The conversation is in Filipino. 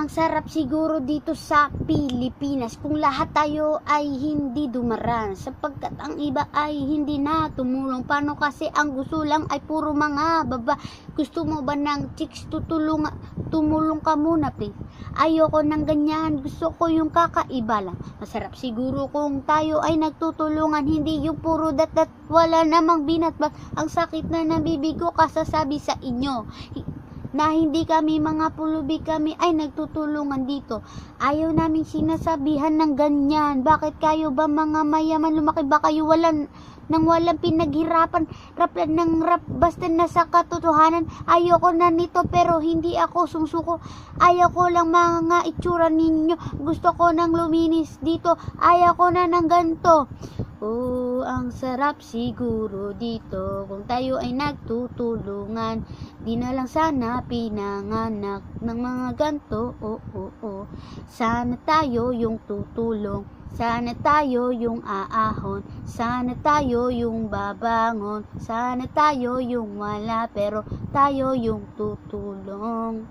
Ang sarap siguro dito sa Pilipinas kung lahat tayo ay hindi dumaran, sapagkat ang iba ay hindi na tumulong. Paano kasi ang gusto lang ay puro mga baba? Gusto mo ba ng chicks tumulong ka muna please? Ayoko ng ganyan, gusto ko yung kakaiba lang. Masarap siguro kung tayo ay nagtutulungan, hindi yung puro dat wala namang binatbat. Ang sakit na nabibig ko kasasabi sa inyo na hindi kami mga pulubi, kami ay nagtutulungan dito. Ayaw namin sinasabihan ng ganyan. Bakit kayo ba mga mayaman, lumaki ba kayo walang pinaghirapan, rap ng rap, basta nasa katotohanan? Ayoko na nito pero hindi ako sumusuko. Ayoko lang mga itsura ninyo, gusto ko nang luminis dito. Ayoko na ng ganto. Oh, ang sarap siguro dito kung tayo ay nagtutulungan. Di na lang sana pinanganak ng mga ganto. Sana tayo yung tutulong. Sana tayo yung aahon. Sana tayo yung babangon. Sana tayo yung wala pero tayo yung tutulong.